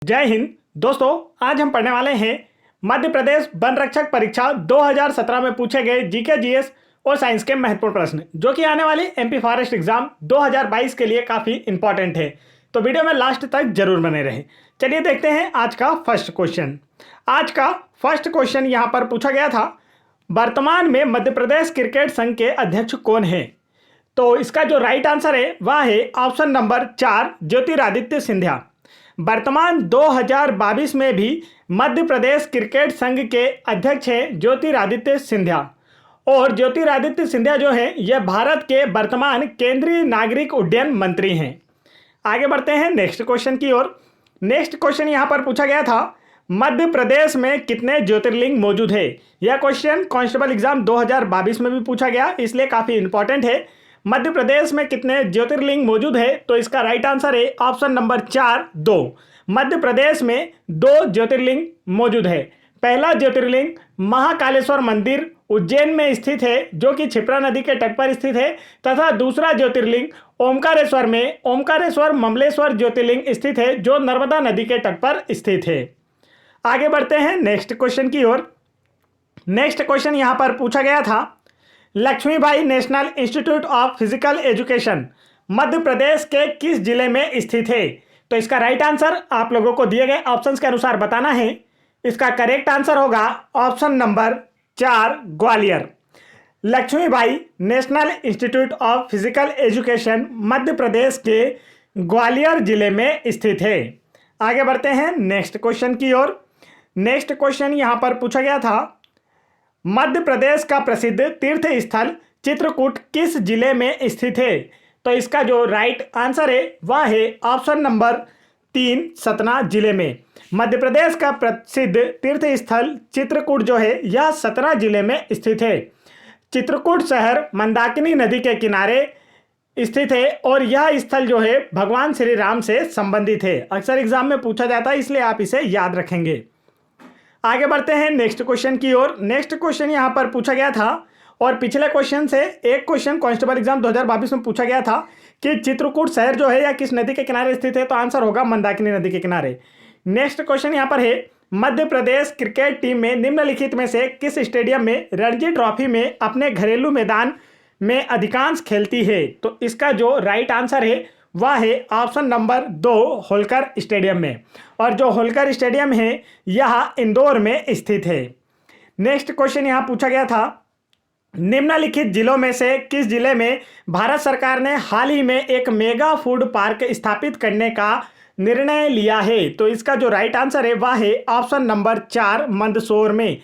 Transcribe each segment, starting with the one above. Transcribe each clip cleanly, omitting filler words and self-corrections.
जय हिंद दोस्तों, आज हम पढ़ने वाले हैं मध्य प्रदेश वन रक्षक परीक्षा 2017 में पूछे गए जीके जीएस और साइंस के महत्वपूर्ण प्रश्न जो कि आने वाले एमपी फॉरेस्ट एग्जाम 2022 के लिए काफ़ी इंपॉर्टेंट है। तो वीडियो में लास्ट तक जरूर बने रहें। चलिए देखते हैं आज का फर्स्ट क्वेश्चन। आज का फर्स्ट क्वेश्चन यहाँ पर पूछा गया था, वर्तमान में मध्य प्रदेश क्रिकेट संघ के अध्यक्ष कौन है? तो इसका जो राइट आंसर है वह है ऑप्शन नंबर 4 ज्योतिरादित्य सिंधिया। वर्तमान 2022 में भी मध्य प्रदेश क्रिकेट संघ के अध्यक्ष हैं ज्योतिरादित्य सिंधिया। और ज्योतिरादित्य सिंधिया जो है यह भारत के वर्तमान केंद्रीय नागरिक उड्डयन मंत्री हैं। आगे बढ़ते हैं नेक्स्ट क्वेश्चन की ओर। नेक्स्ट क्वेश्चन यहाँ पर पूछा गया था, मध्य प्रदेश में कितने ज्योतिर्लिंग मौजूद है? यह क्वेश्चन कांस्टेबल एग्जाम 2022 में भी पूछा गया, इसलिए काफ़ी इंपॉर्टेंट है। मध्य प्रदेश में कितने ज्योतिर्लिंग मौजूद है? तो इसका राइट आंसर है ऑप्शन नंबर 4 2। मध्य प्रदेश में 2 ज्योतिर्लिंग मौजूद है। पहला ज्योतिर्लिंग महाकालेश्वर मंदिर उज्जैन में स्थित है जो कि क्षिप्रा नदी के तट पर स्थित है, तथा दूसरा ज्योतिर्लिंग ओमकारेश्वर में ओमकारेश्वर ममलेश्वर ज्योतिर्लिंग स्थित है जो नर्मदा नदी के तट पर स्थित है। आगे बढ़ते हैं नेक्स्ट क्वेश्चन की ओर। नेक्स्ट क्वेश्चन यहाँ पर पूछा गया था, Laxmibai national institute of physical education Madhya Pradesh के किस जिले में स्थित है? तो इसका राइट आंसर आप लोगों को दिए गए ऑप्शंस के अनुसार बताना है। इसका करेक्ट आंसर होगा option number 4 Gwalior. Laxmibai national institute of physical education Madhya Pradesh के ग्वालियर जिले में स्थित है। आगे बढ़ते हैं नेक्स्ट क्वेश्चन की ओर। नेक्स्ट क्वेश्चन यहाँ पर पूछा गया था, मध्य प्रदेश का प्रसिद्ध तीर्थ स्थल चित्रकूट किस जिले में स्थित है? तो इसका जो राइट आंसर है वह है ऑप्शन नंबर 3 सतना जिले में। मध्य प्रदेश का प्रसिद्ध तीर्थ स्थल चित्रकूट जो है यह सतना जिले में स्थित है। चित्रकूट शहर मंदाकिनी नदी के किनारे स्थित है और यह स्थल जो है भगवान श्री राम से संबंधित है। अक्सर एग्जाम में पूछा जाता है, इसलिए आप इसे याद रखेंगे। आगे बढ़ते हैं नेक्स्ट क्वेश्चन की ओर। नेक्स्ट क्वेश्चन यहाँ पर पूछा गया था और पिछले क्वेश्चन से एक क्वेश्चन कांस्टेबल एग्जाम 2022 में पूछा गया था कि चित्रकूट शहर जो है या किस नदी के किनारे स्थित है? तो आंसर होगा मंदाकिनी नदी के किनारे। नेक्स्ट क्वेश्चन यहाँ पर है, मध्य प्रदेश क्रिकेट टीम में निम्नलिखित में से किस स्टेडियम में रणजी ट्रॉफी में अपने घरेलू मैदान में अधिकांश खेलती है? तो इसका जो राइट आंसर है वह है ऑप्शन नंबर 2 होलकर स्टेडियम में। और जो होलकर स्टेडियम है यह इंदौर में स्थित है। नेक्स्ट क्वेश्चन यहाँ पूछा गया था, निम्नलिखित जिलों में से किस जिले में भारत सरकार ने हाल ही में एक मेगा फूड पार्क स्थापित करने का निर्णय लिया है? तो इसका जो राइट आंसर है वह है ऑप्शन नंबर 4 मंदसौर में।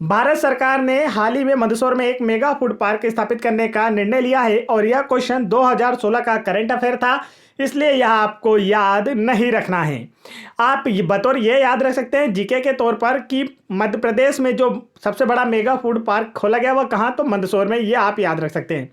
भारत सरकार ने हाल ही में मंदसौर में एक मेगा फूड पार्क स्थापित करने का निर्णय लिया है और यह क्वेश्चन 2016 का करंट अफेयर था, इसलिए यह आपको याद नहीं रखना है। आप बतौर ये याद रख सकते हैं जीके के तौर पर कि मध्य प्रदेश में जो सबसे बड़ा मेगा फूड पार्क खोला गया वह कहाँ? तो मंदसौर में। ये आप याद रख सकते हैं।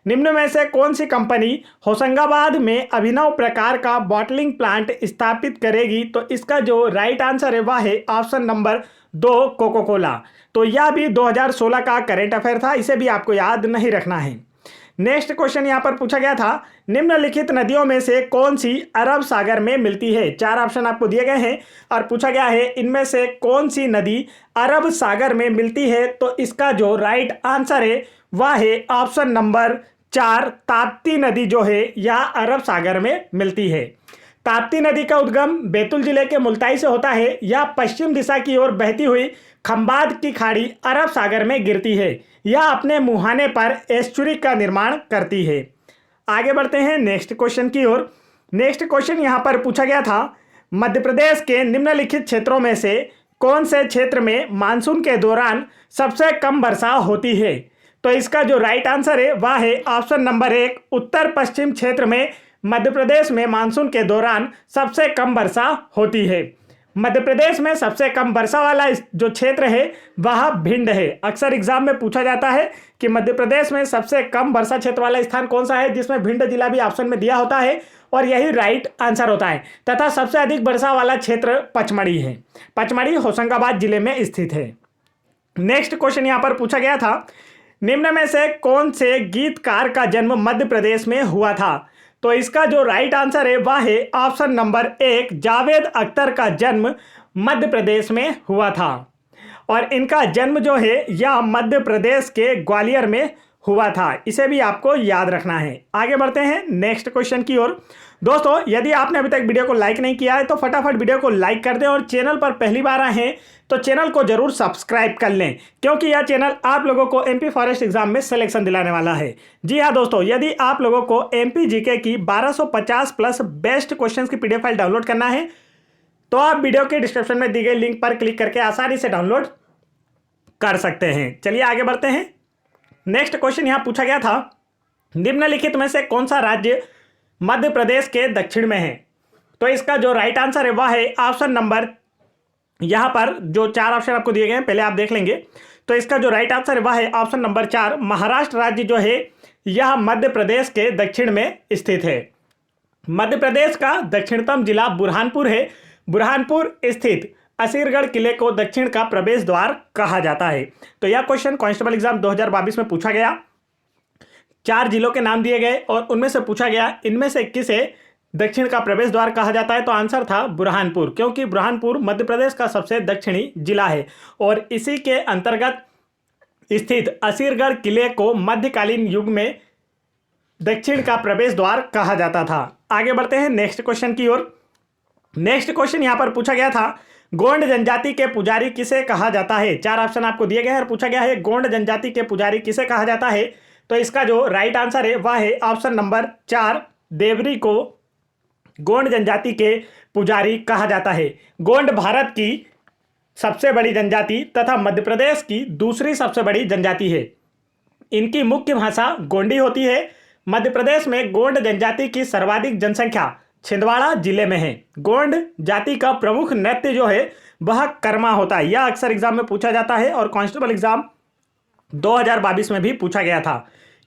निम्न में से कौन सी कंपनी होशंगाबाद में अभिनव प्रकार का बॉटलिंग प्लांट स्थापित करेगी? तो इसका जो राइट आंसर है वह है ऑप्शन नंबर 2 कोको कोला। तो यह भी 2016 का करंट अफेयर था, इसे भी आपको याद नहीं रखना है। नेक्स्ट क्वेश्चन यहाँ पर पूछा गया था, निम्नलिखित नदियों में से कौन सी अरब सागर में मिलती है? 4 ऑप्शन आपको दिए गए हैं और पूछा गया है इनमें से कौन सी नदी अरब सागर में मिलती है? तो इसका जो राइट आंसर है वह है ऑप्शन नंबर 4 ताप्ती नदी जो है यह अरब सागर में मिलती है। ताप्ती नदी का उद्गम बैतूल जिले के मुल्ताई से होता है। यह पश्चिम दिशा की ओर बहती हुई खंबात की खाड़ी अरब सागर में गिरती है। यह अपने मुहाने पर एस्चुरी का निर्माण करती है। आगे बढ़ते हैं नेक्स्ट क्वेश्चन की ओर। नेक्स्ट क्वेश्चन यहाँ पर पूछा गया था, मध्य प्रदेश के निम्नलिखित क्षेत्रों में से कौन से क्षेत्र में मानसून के दौरान सबसे कम वर्षा होती है? तो इसका जो राइट आंसर है वह है ऑप्शन नंबर 1 उत्तर पश्चिम क्षेत्र में मध्य प्रदेश में मानसून के दौरान सबसे कम वर्षा होती है। मध्य प्रदेश में सबसे कम वर्षा वाला जो क्षेत्र है वह भिंड है। अक्सर एग्जाम में पूछा जाता है कि मध्य प्रदेश में सबसे कम वर्षा क्षेत्र वाला स्थान कौन सा है, जिसमें भिंड जिला भी ऑप्शन में दिया होता है और यही राइट आंसर होता है। तथा सबसे अधिक वर्षा वाला क्षेत्र पचमढ़ी है। पचमढ़ी होशंगाबाद जिले में स्थित है। नेक्स्ट क्वेश्चन यहाँ पर पूछा गया था, निम्न में से कौन से गीतकार का जन्म मध्य प्रदेश में हुआ था? तो इसका जो राइट आंसर है वह है ऑप्शन नंबर 1, जावेद अख्तर का जन्म मध्य प्रदेश में हुआ था। और इनका जन्म जो है यह मध्य प्रदेश के ग्वालियर में हुआ था, इसे भी आपको याद रखना है। आगे बढ़ते हैं नेक्स्ट क्वेश्चन की ओर। दोस्तों, यदि आपने अभी तक वीडियो को लाइक नहीं किया है तो फटाफट वीडियो को लाइक कर दें, और चैनल पर पहली बार आए हैं तो चैनल को जरूर सब्सक्राइब कर लें, क्योंकि यह चैनल आप लोगों को एमपी फॉरेस्ट एग्जाम में सिलेक्शन दिलाने वाला है। जी हाँ दोस्तों, यदि आप लोगों को एमपी जीके की 1250 प्लस बेस्ट क्वेश्चन की पीडीएफ फाइल डाउनलोड करना है तो आप वीडियो के डिस्क्रिप्शन में दी गई लिंक पर क्लिक करके आसानी से डाउनलोड कर सकते हैं। चलिए आगे बढ़ते हैं। नेक्स्ट क्वेश्चन यहां पूछा गया था, निम्नलिखित में से कौन सा राज्य मध्य प्रदेश के दक्षिण में है? तो इसका जो राइट आंसर है वह है ऑप्शन नंबर, यहां पर जो 4 ऑप्शन आपको दिए गए हैं पहले आप देख लेंगे। तो इसका जो राइट आंसर है वह है ऑप्शन नंबर 4, महाराष्ट्र राज्य जो है यह मध्य प्रदेश के दक्षिण में स्थित है। मध्य प्रदेश का दक्षिणतम जिला बुरहानपुर है। बुरहानपुर स्थित असीरगढ़ किले को दक्षिण का प्रवेश द्वार कहा जाता है। तो यह क्वेश्चन कांस्टेबल एग्जाम 2022 में पूछा गया। 4 जिलों के नाम दिए गए और उनमें से पूछा गया इनमें से किसे दक्षिण का प्रवेश द्वार कहा जाता है। तो आंसर था बुरहानपुर, क्योंकि बुरहानपुर मध्य प्रदेश का सबसे दक्षिणी जिला है और इसी के अंतर्गत स्थित असीरगढ़ किले को मध्यकालीन युग में दक्षिण का प्रवेश द्वार कहा जाता था। आगे बढ़ते हैं नेक्स्ट क्वेश्चन की ओर। नेक्स्ट क्वेश्चन यहां पर पूछा गया था, गोंड जनजाति के पुजारी किसे कहा जाता है? 4 ऑप्शन आपको दिए गए हैं और पूछा गया है गोंड जनजाति के पुजारी किसे कहा जाता है। तो इसका जो राइट आंसर है वह है ऑप्शन नंबर 4, देवरी को गोंड जनजाति के पुजारी कहा जाता है। गोंड भारत की सबसे बड़ी जनजाति तथा मध्य प्रदेश की दूसरी सबसे बड़ी जनजाति है। इनकी मुख्य भाषा गोंडी होती है। मध्य प्रदेश में गोंड जनजाति की सर्वाधिक जनसंख्या छिंदवाड़ा जिले में है। गोंड जाति का प्रमुख नृत्य जो है वह कर्मा होता है। यह अक्सर एग्जाम में पूछा जाता है और कांस्टेबल एग्जाम 2022 में भी पूछा गया था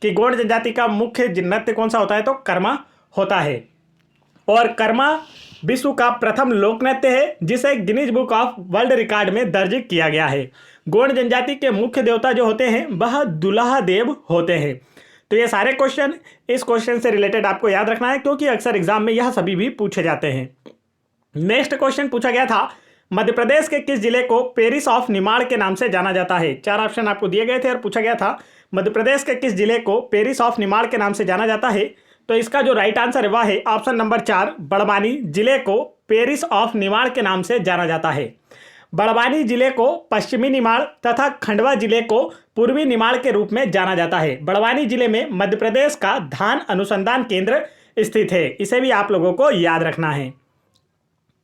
कि गोंड जनजाति का मुख्य नृत्य कौन सा होता है, तो कर्मा होता है। और कर्मा विश्व का प्रथम लोक नृत्य है जिसे Guinness book of world record में दर्ज किया गया है। गोंड जनजाति के मुख्य देवता जो होते हैं वह दुल्हा देव होते हैं। तो ये सारे क्वेश्चन इस क्वेश्चन से रिलेटेड आपको याद रखना है, क्योंकि अक्सर एग्जाम में यह सभी भी पूछे जाते हैं। नेक्स्ट क्वेश्चन पूछा गया था, मध्य प्रदेश के किस जिले को पेरिस ऑफ निमाड़ के नाम से जाना जाता है? 4 ऑप्शन आपको दिए गए थे और पूछा गया था मध्य प्रदेश के किस जिले को पेरिस ऑफ निमाड़ के नाम से जाना जाता है। तो इसका जो राइट आंसर है वह है ऑप्शन नंबर 4, बड़वानी जिले को पेरिस ऑफ निमाड़ के नाम से जाना जाता है। बड़वानी जिले को पश्चिमी निमाड़ तथा खंडवा जिले को पूर्वी निमाड़ के रूप में जाना जाता है। बड़वानी जिले में मध्य प्रदेश का धान अनुसंधान केंद्र स्थित है, इसे भी आप लोगों को याद रखना है।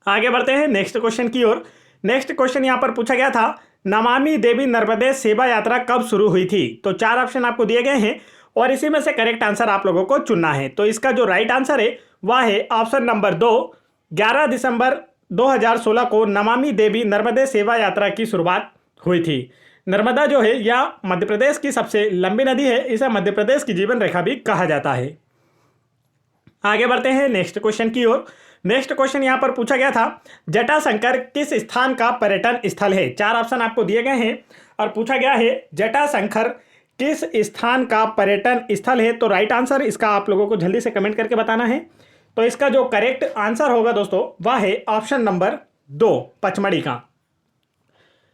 आगे बढ़ते हैं नेक्स्ट क्वेश्चन की ओर। नेक्स्ट क्वेश्चन यहां पर पूछा गया था, नमामि देवी नर्मदे सेवा यात्रा कब शुरू हुई थी? तो 4 ऑप्शन आपको दिए गए हैं और इसी में से करेक्ट आंसर आप लोगों को चुनना है। तो इसका जो राइट आंसर है वह है ऑप्शन नंबर 2, 11 दिसंबर 2016 को नमामि देवी नर्मदे सेवा यात्रा की शुरुआत हुई थी। नर्मदा जो है यह मध्य प्रदेश की सबसे लंबी नदी है, इसे मध्य प्रदेश की जीवन रेखा भी कहा जाता है। आगे बढ़ते हैं नेक्स्ट क्वेश्चन की ओर। नेक्स्ट क्वेश्चन यहां पर पूछा गया था, जटाशंकर किस स्थान का पर्यटन स्थल है? 4 ऑप्शन आपको दिए गए हैं और पूछा गया है जटाशंकर किस स्थान का पर्यटन स्थल है। तो राइट आंसर इसका आप लोगों को जल्दी से कमेंट करके बताना है। तो इसका जो करेक्ट आंसर होगा दोस्तों वह है ऑप्शन नंबर 2, पचमढ़ी का।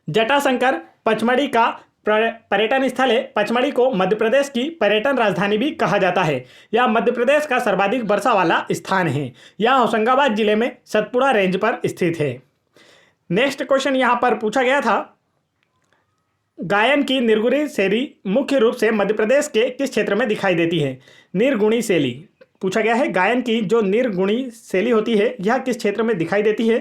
जटाशंकर पचमढ़ी का पर्यटन स्थल है। पचमढ़ी को मध्य प्रदेश की पर्यटन राजधानी भी कहा जाता है। यह मध्य प्रदेश का सर्वाधिक वर्षा वाला स्थान है। यह होशंगाबाद जिले में सतपुड़ा रेंज पर स्थित है। नेक्स्ट क्वेश्चन यहां पर पूछा गया था, गायन की निर्गुणी शैली मुख्य रूप से मध्य प्रदेश के किस क्षेत्र में दिखाई देती है? निर्गुणी शैली पूछा गया है, गायन की जो निर्गुणी शैली होती है यह किस क्षेत्र में दिखाई देती है?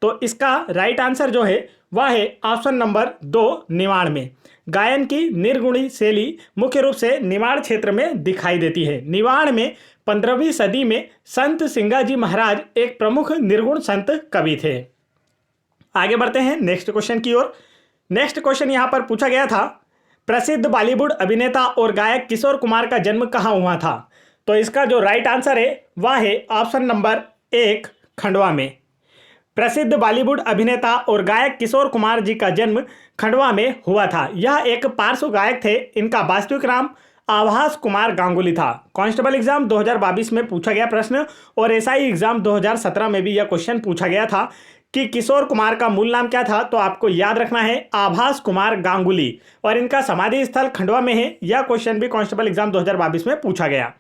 तो इसका राइट आंसर जो है वह है ऑप्शन नंबर 2, निमाड़ में। गायन की निर्गुणी शैली मुख्य रूप से निमाड़ क्षेत्र में दिखाई देती है। निमाड़ में 15वीं सदी में संत सिंगाजी महाराज एक प्रमुख निर्गुण संत कवि थे। आगे बढ़ते हैं नेक्स्ट क्वेश्चन की ओर। नेक्स्ट क्वेश्चन यहां पर पूछा गया था, प्रसिद्ध बॉलीवुड अभिनेता और गायक किशोर कुमार का जन्म कहां हुआ था? तो इसका जो राइट आंसर है वह है ऑप्शन नंबर 1, खंडवा में। प्रसिद्ध बॉलीवुड अभिनेता और गायक किशोर कुमार जी का जन्म खंडवा में हुआ था। यह एक पार्श्व गायक थे। इनका वास्तविक नाम आभास कुमार गांगुली था। कांस्टेबल एग्जाम 2022 में पूछा गया प्रश्न और एसआई एग्जाम 2017 में भी यह क्वेश्चन पूछा गया था कि किशोर कुमार का मूल नाम क्या था। तो आपको याद रखना है आभास कुमार गांगुली, और इनका समाधि स्थल खंडवा में है। यह क्वेश्चन भी कांस्टेबल एग्जाम 2022 में पूछा गया।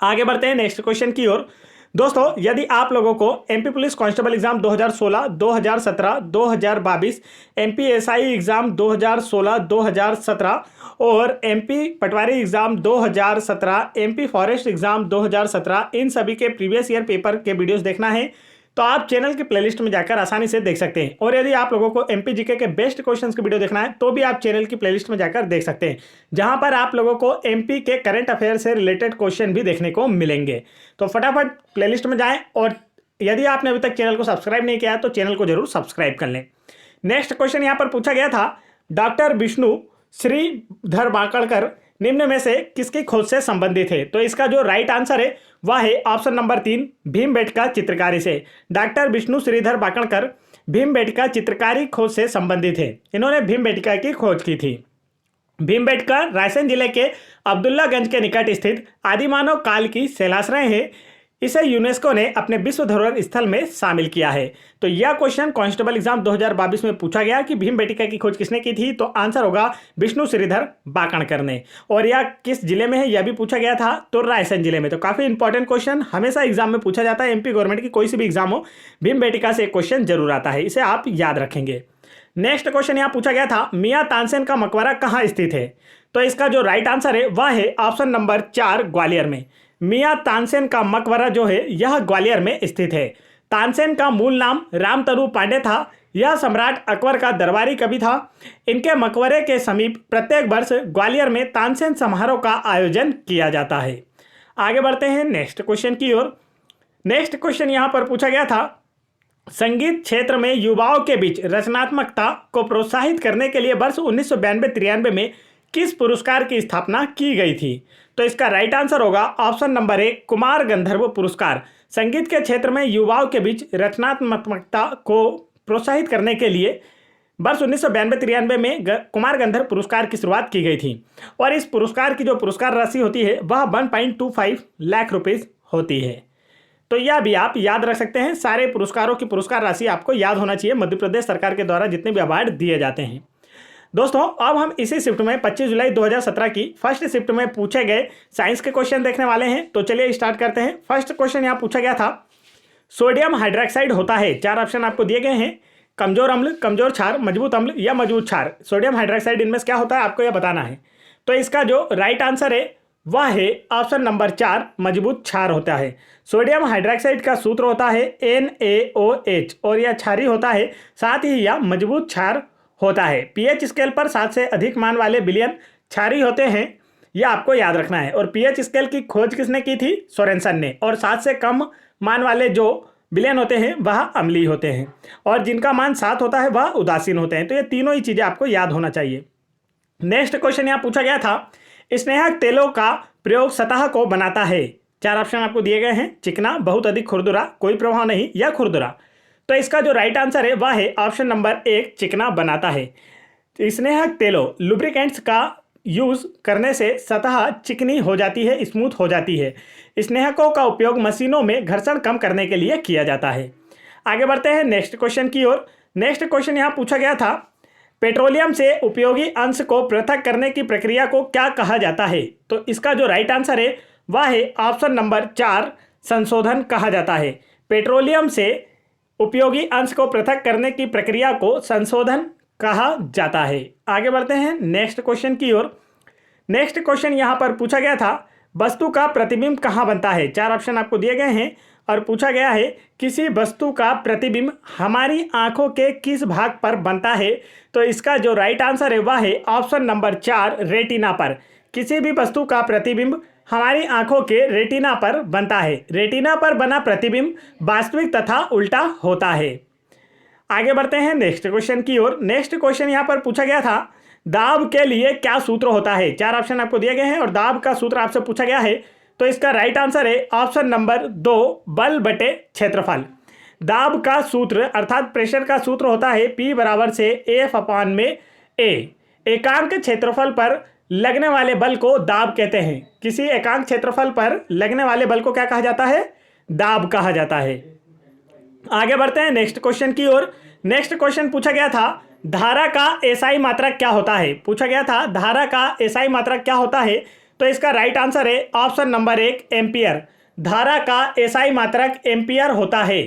आगे बढ़ते हैं नेक्स्ट क्वेश्चन की ओर। दोस्तों, यदि आप लोगों को MP police constable exam 2016, 2017, 2022, MP SI exam 2016, 2017 और MP patwari exam 2017, MP forest exam 2017, इन सभी के प्रीवियस ईयर पेपर के वीडियोस देखना है तो आप चैनल की प्लेलिस्ट में जाकर आसानी से देख सकते हैं। और यदि आप लोगों को एमपी जीके के बेस्ट क्वेश्चंस की वीडियो देखना है तो भी आप चैनल की प्लेलिस्ट में जाकर देख सकते हैं, जहां पर आप लोगों को एमपी के करंट अफेयर से रिलेटेड क्वेश्चन भी देखने को मिलेंगे। तो फटाफट प्लेलिस्ट में जाएं, और यदि आपने अभी तक चैनल को सब्सक्राइब नहीं किया तो चैनल को जरूर सब्सक्राइब कर लें। नेक्स्ट क्वेश्चन यहाँ पर पूछा गया था, डॉक्टर विष्णु श्रीधर बांकड़कर निम्न में से किसकी खोज से संबंधित है। तो इसका जो राइट आंसर है वह है ऑप्शन नंबर 3, भीमबेटका चित्रकारी से। डॉक्टर विष्णु श्रीधर बांकड़कर भीमबेटका चित्रकारी खोज से संबंधित है। इन्होंने भीमबेटका की खोज की थी। भीमबेटका रायसेन जिले के अब्दुल्लागंज के निकट स्थित आदिमानव काल की शैलाश्रय है। इसे यूनेस्को ने अपने विश्व धरोहर स्थल में शामिल किया है। तो यह क्वेश्चन कांस्टेबल एग्जाम 2022 में पूछा गया कि भीमबेटका की खोज किसने की थी। तो आंसर होगा विष्णु श्रीधर बांकड़कर ने। और यह किस जिले में है यह भी पूछा गया था, तो रायसेन जिले में। तो काफी इंपॉर्टेंट क्वेश्चन हमेशा एग्जाम में पूछा जाता है। एमपी गवर्नमेंट की कोई सी भी एग्जाम हो, भीमबेटका से एक क्वेश्चन जरूर आता है, इसे आप याद रखेंगे। नेक्स्ट क्वेश्चन यहाँ पूछा गया था, मियां तानसेन का मकबरा कहाँ स्थित है। तो इसका जो राइट आंसर है वह है ऑप्शन नंबर 4, ग्वालियर में। मियां तानसेन का मकबरा जो है यह ग्वालियर में स्थित है। तानसेन का मूल नाम रामतनु पांडे था। यह सम्राट अकबर का दरबारी कवि था। इनके मकबरे के समीप प्रत्येक वर्ष ग्वालियर में तानसेन समारोह का आयोजन किया जाता है। आगे बढ़ते हैं नेक्स्ट क्वेश्चन की ओर। नेक्स्ट क्वेश्चन यहाँ पर पूछा गया था, संगीत क्षेत्र में युवाओं के बीच रचनात्मकता को प्रोत्साहित करने के लिए वर्ष 1992-93 में किस पुरस्कार की स्थापना की गई थी। तो इसका राइट आंसर होगा ऑप्शन नंबर 1, कुमार गंधर्व पुरस्कार। संगीत के क्षेत्र में युवाओं के बीच रचनात्मकता को प्रोत्साहित करने के लिए वर्ष 1992-93 में कुमार गंधर्व पुरस्कार की शुरुआत की गई थी। और इस पुरस्कार की जो पुरस्कार राशि होती है वह 1.25 लाख रुपये होती है। तो यह भी आप याद रख सकते हैं। सारे पुरस्कारों की पुरस्कार राशि आपको याद होना चाहिए, मध्य प्रदेश सरकार के द्वारा जितने भी अवार्ड दिए जाते हैं। दोस्तों, अब हम इसी शिफ्ट में 25 जुलाई 2017 की फर्स्ट शिफ्ट में पूछे गए साइंस के क्वेश्चन देखने वाले हैं। तो चलिए स्टार्ट करते हैं। फर्स्ट क्वेश्चन यहाँ पूछा गया था, सोडियम हाइड्रोक्साइड होता है। 4 ऑप्शन आपको दिए गए हैं, कमजोर अम्ल, कमजोर क्षार, मजबूत अम्ल या मजबूत क्षार। सोडियम हाइड्रोक्साइड इनमें से क्या होता है आपको यह बताना है। तो इसका जो राइट आंसर है वह है ऑप्शन नंबर 4, मजबूत क्षार होता है। सोडियम हाइड्रोक्साइड का सूत्र होता है NaOH और यह क्षारी होता है, साथ ही यह मजबूत क्षार होता है। पीएच स्केल पर 7 से अधिक मान वाले विलयन क्षारी होते हैं, यह आपको याद रखना है। और पीएच स्केल की खोज किसने की थी? सोरेनसन ने। और 7 से कम मान वाले जो विलयन होते हैं वह अम्लीय होते हैं, और जिनका मान 7 होता है वह उदासीन होते हैं। तो ये तीनों ही चीज़ें आपको याद होना चाहिए। नेक्स्ट क्वेश्चन यहाँ पूछा गया था, स्नेहक तेलों का प्रयोग सतह को बनाता है। 4 ऑप्शन आपको दिए गए हैं, चिकना, बहुत अधिक खुरदुरा, कोई प्रभाव नहीं या खुरदुरा। तो इसका जो राइट आंसर है वह है ऑप्शन नंबर 1, चिकना बनाता है। स्नेहक तेलों लुब्रिकेंट्स का यूज करने से सतह चिकनी हो जाती है, स्मूथ हो जाती है। स्नेहकों का उपयोग मशीनों में घर्षण कम करने के लिए किया जाता है। आगे बढ़ते हैं नेक्स्ट क्वेश्चन की ओर। नेक्स्ट क्वेश्चन यहाँ पूछा गया था, पेट्रोलियम से उपयोगी अंश को पृथक करने की प्रक्रिया को क्या कहा जाता है। तो इसका जो राइट आंसर है वह है ऑप्शन नंबर 4, संशोधन कहा जाता है। पेट्रोलियम से उपयोगी अंश को पृथक करने की प्रक्रिया को संशोधन कहा जाता है। आगे बढ़ते हैं नेक्स्ट क्वेश्चन की ओर। नेक्स्ट क्वेश्चन यहाँ पर पूछा गया था, वस्तु का प्रतिबिंब कहाँ बनता है। 4 ऑप्शन आपको दिए गए हैं और पूछा गया है, किसी वस्तु का प्रतिबिंब हमारी आंखों के किस भाग पर बनता है। तो इसका जो राइट आंसर है वह है ऑप्शन नंबर 4, रेटिना पर। किसी भी वस्तु का प्रतिबिंब हमारी आंखों के रेटिना पर बनता है। रेटिना पर बना प्रतिबिंब वास्तविक तथा उल्टा होता है। आगे बढ़ते हैं नेक्स्ट क्वेश्चन की ओर। नेक्स्ट क्वेश्चन यहाँ पर पूछा गया था, दाब के लिए क्या सूत्र होता है। 4 ऑप्शन आपको दिए गए हैं और दाब का सूत्र आपसे पूछा गया है। तो इसका राइट आंसर है ऑप्शन नंबर 2, बल बटे क्षेत्रफल। दाब का सूत्र अर्थात प्रेशर का सूत्र होता है P = F/A। एकांक क्षेत्रफल पर लगने वाले बल को दाब कहते हैं। किसी एकांक क्षेत्रफल पर लगने वाले बल को क्या कहा जाता है? दाब कहा जाता है। आगे बढ़ते हैं नेक्स्ट क्वेश्चन की ओर। नेक्स्ट क्वेश्चन पूछा गया था, धारा का एसआई मात्रक क्या होता है? पूछा गया था धारा का एसआई मात्रक क्या होता है? तो इसका राइट आंसर है ऑप्शन नंबर 1 एम्पियर। धारा का एसआई मात्रक एम्पियर होता है।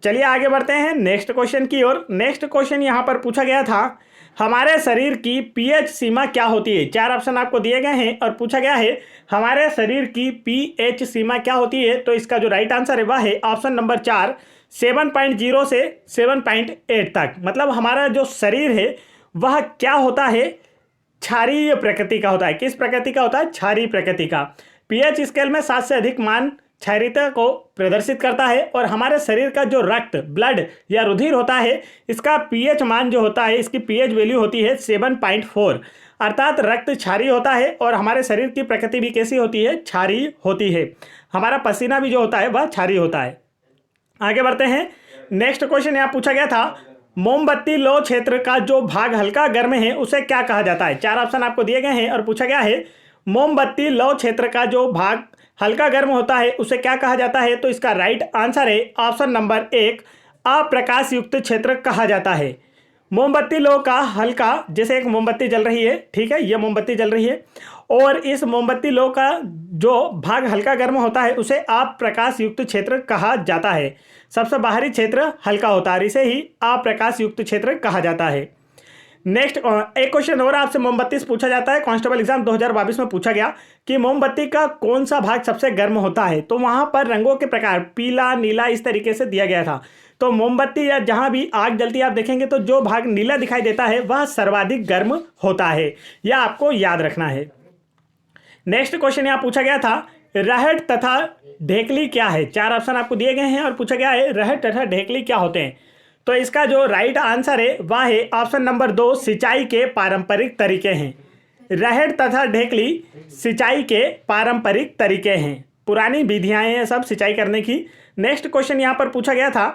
चलिए आगे बढ़ते हैं नेक्स्ट क्वेश्चन की ओर। नेक्स्ट क्वेश्चन यहां पर पूछा गया था, हमारे शरीर की पीएच सीमा क्या होती है? 4 ऑप्शन आपको दिए गए हैं और पूछा गया है हमारे शरीर की पीएच सीमा क्या होती है? तो इसका जो राइट आंसर है वह है ऑप्शन नंबर 4 7.0 से 7.8 तक। मतलब हमारा जो शरीर है वह क्या होता है? क्षारीय प्रकृति का होता है। किस प्रकृति का होता है? क्षारीय प्रकृति का। पीएच स्केल में 7 से अधिक मान क्षारीयता को प्रदर्शित करता है और हमारे शरीर का जो रक्त ब्लड या रुधिर होता है इसका पीएच मान जो होता है, इसकी पीएच वैल्यू होती है 7.4। अर्थात रक्त क्षारीय होता है और हमारे शरीर की प्रकृति भी कैसी होती है? क्षारीय होती है। हमारा पसीना भी जो होता है वह क्षारीय होता है। आगे बढ़ते हैं नेक्स्ट क्वेश्चन। यहाँ पूछा गया था, मोमबत्ती लौह क्षेत्र का जो भाग हल्का गर्म है उसे क्या कहा जाता है? 4 ऑप्शन आपको दिए गए हैं और पूछा गया है मोमबत्ती लौह क्षेत्र का जो भाग हल्का गर्म होता है उसे क्या कहा जाता है? तो इसका राइट आंसर है ऑप्शन नंबर 1 अप्रकाश युक्त क्षेत्र कहा जाता है। मोमबत्ती लौह का हल्का, जैसे एक मोमबत्ती जल रही है, ठीक है, ये मोमबत्ती जल रही है और इस मोमबत्ती लौह का जो भाग हल्का गर्म होता है उसे अप्रकाश युक्त क्षेत्र कहा जाता है। सबसे बाहरी क्षेत्र हल्का होता है, इसे ही अप्रकाश युक्त क्षेत्र कहा जाता है। नेक्स्ट एक क्वेश्चन और आपसे मोमबत्ती से पूछा जाता है। कांस्टेबल एग्जाम 2022 में पूछा गया कि मोमबत्ती का कौन सा भाग सबसे गर्म होता है? तो वहां पर रंगों के प्रकार पीला, नीला इस तरीके से दिया गया था। तो मोमबत्ती या जहां भी आग जलती है आप देखेंगे तो जो भाग नीला दिखाई देता है वह सर्वाधिक गर्म होता है। यह आपको याद रखना है। नेक्स्ट क्वेश्चन यहाँ पूछा गया था, रहट तथा ढेकली क्या है? 4 ऑप्शन आपको दिए गए हैं और पूछा गया है रहट तथा ढेकली क्या होते हैं? तो इसका जो राइट आंसर है वह है ऑप्शन नंबर 2 सिंचाई के पारंपरिक तरीके हैं। रहट तथा ढेकली सिंचाई के पारंपरिक तरीके हैं, पुरानी विधियां हैं सब सिंचाई करने की। नेक्स्ट क्वेश्चन यहाँ पर पूछा गया था,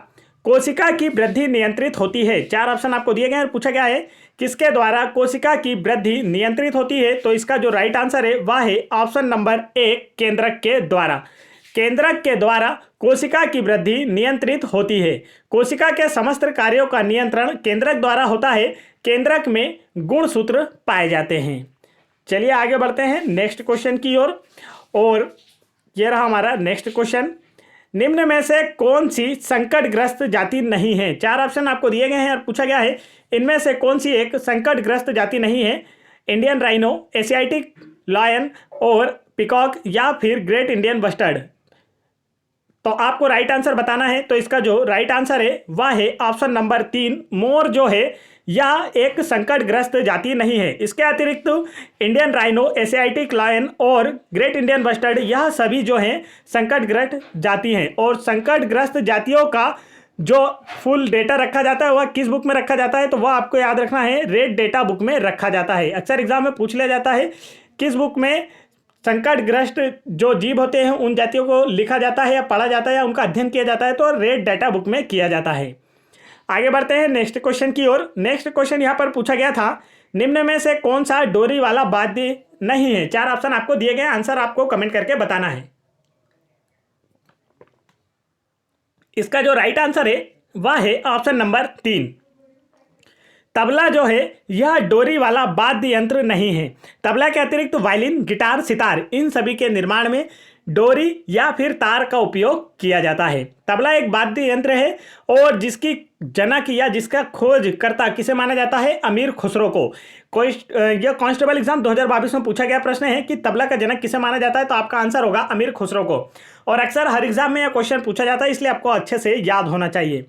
कोशिका की वृद्धि नियंत्रित होती है? 4 ऑप्शन आपको दिए गए हैं और पूछा गया है किसके द्वारा कोशिका की वृद्धि नियंत्रित होती है? तो इसका जो राइट आंसर है वह है ऑप्शन नंबर 1 केंद्रक के द्वारा। केंद्रक के द्वारा कोशिका की वृद्धि नियंत्रित होती है। कोशिका के समस्त कार्यों का नियंत्रण केंद्रक द्वारा होता है। केंद्रक में गुणसूत्र पाए जाते हैं। चलिए आगे बढ़ते हैं नेक्स्ट क्वेश्चन की ओर। और ये रहा हमारा नेक्स्ट क्वेश्चन, निम्न में से कौन सी संकटग्रस्त जाति नहीं है? 4 ऑप्शन आपको दिए गए हैं और पूछा गया है इनमें से कौन सी एक संकटग्रस्त जाति नहीं है? इंडियन राइनो, एशियाटिक लायन और पिकॉक या फिर ग्रेट इंडियन बस्टर्ड। तो आपको राइट आंसर बताना है। तो इसका जो राइट आंसर है वह है ऑप्शन नंबर 3 मोर जो है यह एक संकटग्रस्त जाति नहीं है। इसके अतिरिक्त इंडियन राइनो, एशियाटिक लायन और ग्रेट इंडियन बस्टर्ड यह सभी जो हैं संकटग्रस्त जाति हैं। और संकटग्रस्त जातियों का जो फुल डेटा रखा जाता है वह किस बुक में रखा जाता है? तो वह आपको याद रखना है, रेड डेटा बुक में रखा जाता है। अक्सर एग्जाम में पूछ लिया जाता है किस बुक में संकटग्रस्त जो जीव होते हैं उन जातियों को लिखा जाता है या पढ़ा जाता है या उनका अध्ययन किया जाता है? तो रेड डाटा बुक में किया जाता है। आगे बढ़ते हैं नेक्स्ट क्वेश्चन की ओर। नेक्स्ट क्वेश्चन यहाँ पर पूछा गया था, निम्न में से कौन सा डोरी वाला वाद्य नहीं है? 4 ऑप्शन आपको दिए गए, आंसर आपको कमेंट करके बताना है। इसका जो राइट आंसर है वह है ऑप्शन नंबर 3 तबला जो है यह डोरी वाला वाद्य यंत्र नहीं है। तबला के अतिरिक्त वायलिन, गिटार, सितार इन सभी के निर्माण में डोरी या फिर तार का उपयोग किया जाता है। तबला एक वाद्य यंत्र है और जिसकी जनक या जिसका खोजकर्ता किसे माना जाता है? अमीर खुसरो को। कोई यह कांस्टेबल एग्जाम 2022 में पूछा गया प्रश्न है कि तबला का जनक किसे माना जाता है? तो आपका आंसर होगा अमीर खुसरो को। और अक्सर हर एग्जाम में यह क्वेश्चन पूछा जाता है, इसलिए आपको अच्छे से याद होना चाहिए।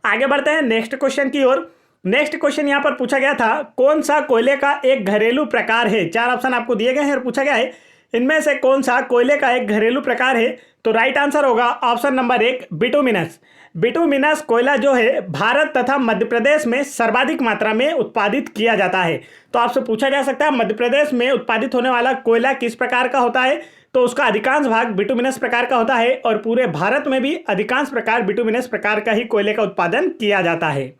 आगे बढ़ते हैं नेक्स्ट क्वेश्चन की ओर। नेक्स्ट क्वेश्चन यहां पर पूछा गया था, कौन सा कोयले का एक घरेलू प्रकार है? 4 ऑप्शन आपको दिए गए हैं और पूछा गया है इनमें से कौन सा कोयले का एक घरेलू प्रकार है? तो राइट आंसर होगा ऑप्शन नंबर 1 बिटुमिनस। बिटुमिनस कोयला जो है भारत तथा मध्य प्रदेश में सर्वाधिक मात्रा में उत्पादित किया जाता है। तो आपसे पूछा जा सकता है मध्य प्रदेश में उत्पादित होने वाला कोयला किस प्रकार का होता है? तो उसका अधिकांश भाग बिटुमिनस प्रकार का होता है और पूरे भारत में भी अधिकांश प्रकार बिटुमिनस प्रकार का ही कोयले का उत्पादन किया जाता है।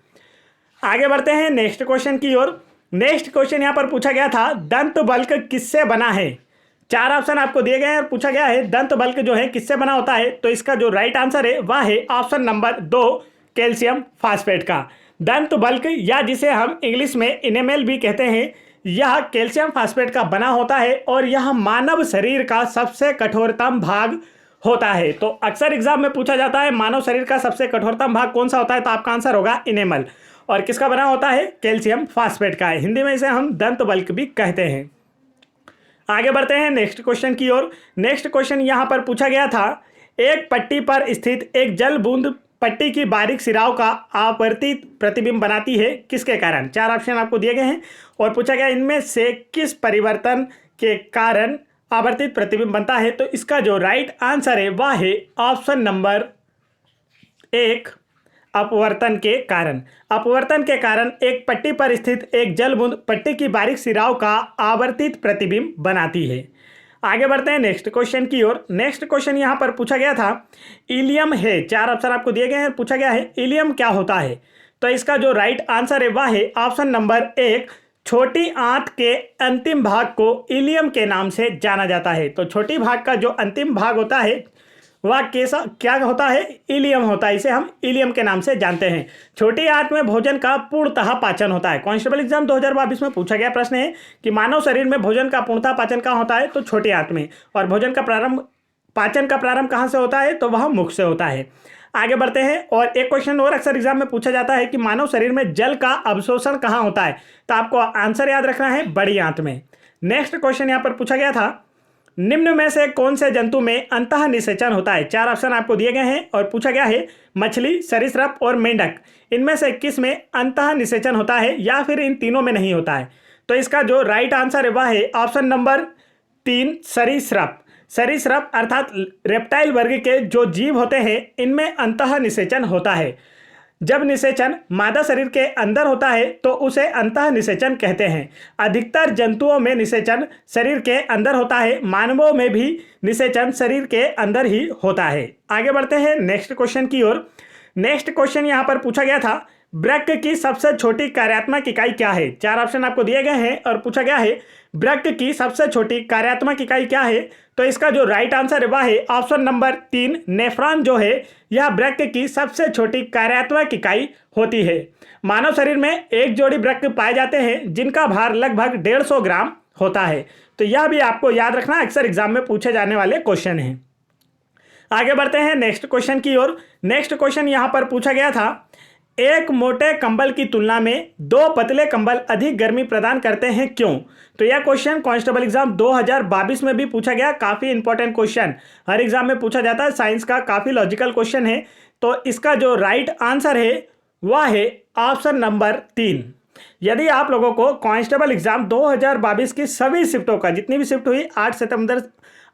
आगे बढ़ते हैं नेक्स्ट क्वेश्चन की ओर। नेक्स्ट क्वेश्चन यहाँ पर पूछा गया था, दंत बल्क किससे बना है। 4 ऑप्शन आपको दिए गए हैं और पूछा गया है दंत बल्क जो है किससे बना होता है। तो इसका जो राइट आंसर है वह है ऑप्शन नंबर 2 कैल्शियम फास्फेट का। दंत बल्क या जिसे हम इंग्लिश में इनेमेल भी कहते हैं, यह कैल्शियम फास्फेट का बना होता है और यह मानव शरीर का सबसे कठोरतम भाग होता है। तो अक्सर एग्जाम में पूछा जाता है मानव शरीर का सबसे कठोरतम भाग कौन सा होता है, तो आपका आंसर होगा इनेमल। और किसका बना होता है, कैल्शियम फास्फेट का है। हिंदी में इसे हम दंत बल्क भी कहते हैं। आगे बढ़ते हैं नेक्स्ट क्वेश्चन की ओर। नेक्स्ट क्वेश्चन यहां पर पूछा गया था, एक पट्टी पर स्थित एक जल बूंद पट्टी की बारीक सिराओं का आवर्तित प्रतिबिंब बनाती है, किसके कारण। 4 ऑप्शन आपको दिए गए हैं और पूछा गया इनमें से किस परिवर्तन के कारण आवर्तित प्रतिबिंब बनता है। तो इसका जो राइट आंसर है वह है ऑप्शन नंबर 1 अपवर्तन के कारण। अपवर्तन के कारण एक पट्टी पर स्थित एक जल बूंद पट्टी की बारीक सिराओं का आवर्तित प्रतिबिंब बनाती है। आगे बढ़ते हैं नेक्स्ट क्वेश्चन की ओर। नेक्स्ट क्वेश्चन यहां पर पूछा गया था, इलियम है। 4 ऑप्शन आपको दिए गए हैं, पूछा गया है इलियम क्या होता है। तो इसका जो राइट आंसर है वह है ऑप्शन नंबर 1 छोटी आंत के अंतिम भाग को इलियम के नाम से जाना जाता है। तो छोटी भाग का जो अंतिम भाग होता है वह कैसा क्या होता है, इलियम होता है। इसे हम इलियम के नाम से जानते हैं। छोटी आंत में भोजन का पूर्णतः पाचन होता है। कांस्टेबल एग्जाम 2022 में पूछा गया प्रश्न है कि मानव शरीर में भोजन का पूर्णतः पाचन कहाँ होता है, तो छोटी आंत में। और भोजन का पाचन का प्रारंभ कहाँ से होता है, तो वह मुख से होता है। आगे बढ़ते हैं और एक क्वेश्चन और अक्सर एग्जाम में पूछा जाता है कि मानव शरीर में जल का अवशोषण कहाँ होता है। तो आपको आंसर याद रखना है, बड़ी आंत में। नेक्स्ट क्वेश्चन यहाँ पर पूछा गया था, निम्न में से कौन से जंतु में अंतः निषेचन होता है। 4 ऑप्शन आपको दिए गए हैं और पूछा गया है मछली, सरीसृप और मेंढक, इनमें से किस में अंतः निषेचन होता है या फिर इन तीनों में नहीं होता है। तो इसका जो राइट आंसर है वह है ऑप्शन नंबर 3 सरीसृप। सरीसृप अर्थात रेप्टाइल वर्ग के जो जीव होते हैं इनमें अंतः निषेचन होता है। जब निषेचन मादा शरीर के अंदर होता है तो उसे अंतः निषेचन कहते हैं। अधिकतर जंतुओं में निषेचन शरीर के अंदर होता है, मानवों में भी निषेचन शरीर के अंदर ही होता है। आगे बढ़ते हैं नेक्स्ट क्वेश्चन की ओर। नेक्स्ट क्वेश्चन यहाँ पर पूछा गया था, वृक्क की सबसे छोटी कार्यात्मक इकाई क्या है। 4 ऑप्शन आपको दिए गए हैं और पूछा गया है वृक्क की सबसे छोटी कार्यात्मक इकाई क्या है। तो इसका जो राइट आंसर है वह है ऑप्शन नंबर 3 नेफ्रॉन जो है यह वृक्क की सबसे छोटी कार्यात्मक इकाई होती है। मानव शरीर में एक जोड़ी वृक्क पाए जाते हैं जिनका भार लगभग 150 ग्राम होता है। तो यह भी आपको याद रखना, अक्सर एग्जाम में पूछे जाने वाले क्वेश्चन हैं। आगे बढ़ते हैं नेक्स्ट क्वेश्चन की ओर। नेक्स्ट क्वेश्चन यहाँ पर पूछा गया था, एक मोटे कंबल की तुलना में 2 पतले कंबल अधिक गर्मी प्रदान करते हैं, क्यों। तो यह क्वेश्चन कांस्टेबल एग्जाम 2022 में भी पूछा गया। काफ़ी इंपॉर्टेंट क्वेश्चन हर एग्जाम में पूछा जाता है, साइंस का काफ़ी लॉजिकल क्वेश्चन है। तो इसका जो राइट आंसर है वह है ऑप्शन नंबर 3। यदि आप लोगों को कांस्टेबल एग्जाम 2022 की सभी शिफ्टों का, जितनी भी शिफ्ट हुई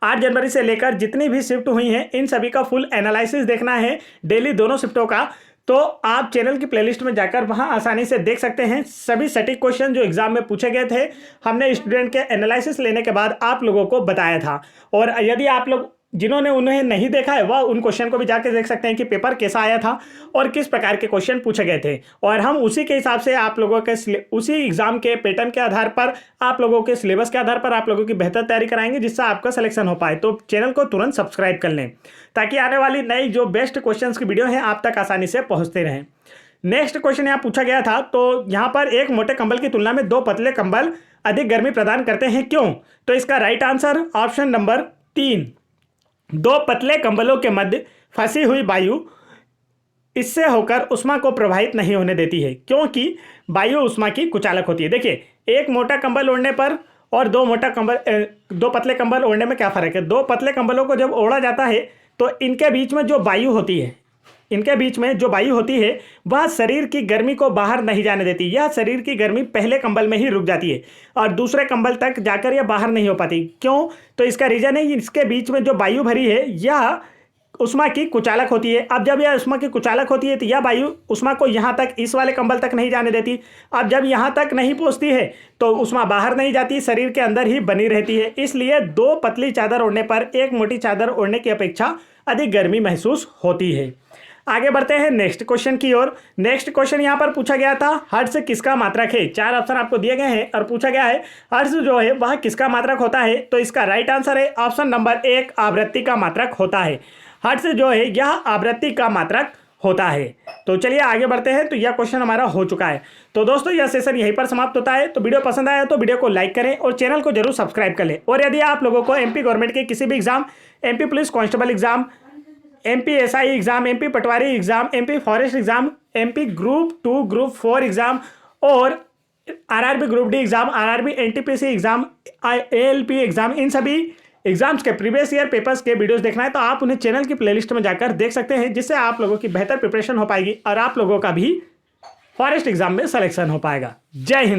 8 जनवरी से लेकर जितनी भी शिफ्ट हुई हैं, इन सभी का फुल एनालिसिस देखना है डेली दोनों शिफ्टों का, तो आप चैनल की प्लेलिस्ट में जाकर वहां आसानी से देख सकते हैं सभी सटीक क्वेश्चन जो एग्जाम में पूछे गए थे। हमने स्टूडेंट के एनालिसिस लेने के बाद आप लोगों को बताया था। और यदि आप लोग जिन्होंने उन्हें नहीं देखा है वह उन क्वेश्चन को भी जाके देख सकते हैं कि पेपर कैसा आया था और किस प्रकार के क्वेश्चन पूछे गए थे। और हम उसी के हिसाब से आप लोगों के उसी एग्जाम के पैटर्न के आधार पर, आप लोगों के सिलेबस के आधार पर आप लोगों की बेहतर तैयारी कराएंगे, जिससे आपका सिलेक्शन हो पाए। तो चैनल को तुरंत सब्सक्राइब कर लें ताकि आने वाली नई जो बेस्ट क्वेश्चन की वीडियो है आप तक आसानी से पहुँचते रहें। नेक्स्ट क्वेश्चन यहाँ पूछा गया था, तो यहाँ पर एक मोटे कंबल की तुलना में 2 पतले कंबल अधिक गर्मी प्रदान करते हैं, क्यों। तो इसका राइट आंसर ऑप्शन नंबर 3 2 पतले कंबलों के मध्य फंसी हुई वायु इससे होकर उष्मा को प्रभावित नहीं होने देती है, क्योंकि वायु उष्मा की कुचालक होती है। देखिए, एक मोटा कंबल ओढ़ने पर और 2 पतले कंबल ओढ़ने में क्या फ़र्क है। 2 पतले कंबलों को जब ओढ़ा जाता है तो इनके बीच में जो वायु होती है वह शरीर की गर्मी को बाहर नहीं जाने देती। यह शरीर की गर्मी पहले कंबल में ही रुक जाती है और दूसरे कंबल तक जाकर यह बाहर नहीं हो पाती। क्यों। तो इसका रीज़न है इसके बीच में जो वायु भरी है यह उष्मा की कुचालक होती है। अब जब यह उष्मा की कुचालक होती है तो यह वायु उष्मा को यहाँ तक, इस वाले कंबल तक नहीं जाने देती। अब जब यहाँ तक नहीं पहुँचती है तो उष्मा बाहर नहीं जाती, शरीर के अंदर ही बनी रहती है। इसलिए 2 पतली चादर ओढ़ने पर एक मोटी चादर ओढ़ने की अपेक्षा अधिक गर्मी महसूस होती है। आगे बढ़ते हैं नेक्स्ट क्वेश्चन की ओर। नेक्स्ट क्वेश्चन यहाँ पर पूछा गया था, हर्ष किसका मात्रक है। 4 ऑप्शन आपको दिए गए हैं और पूछा गया है हर्ष जो है वह किसका मात्रक होता है। तो इसका राइट आंसर है ऑप्शन नंबर 1, आवृत्ति का मात्रक होता है। हर्ष जो है यह आवृत्ति का मात्रक होता है। तो चलिए आगे बढ़ते हैं। तो यह क्वेश्चन हमारा हो चुका है। तो दोस्तों यह सेशन यहीं पर समाप्त होता है। तो वीडियो पसंद आया तो वीडियो को लाइक करें और चैनल को जरूर सब्सक्राइब कर लें। और यदि आप लोगों को एमपी गवर्नमेंट के किसी भी exam, MP police constable exam, MP SI exam, MP patwari exam, MP forest exam, MP group 2 group 4 exam और RRB group D exam, RRB NTPC exam, ALP exam, इन सभी एग्जाम्स के प्रीवियस ईयर पेपर्स के videos देखना है तो आप उन्हें चैनल की प्लेलिस्ट में जाकर देख सकते हैं, जिससे आप लोगों की बेहतर प्रिपरेशन हो पाएगी और आप लोगों का भी फॉरेस्ट एग्जाम में सिलेक्शन हो पाएगा। जय हिंद।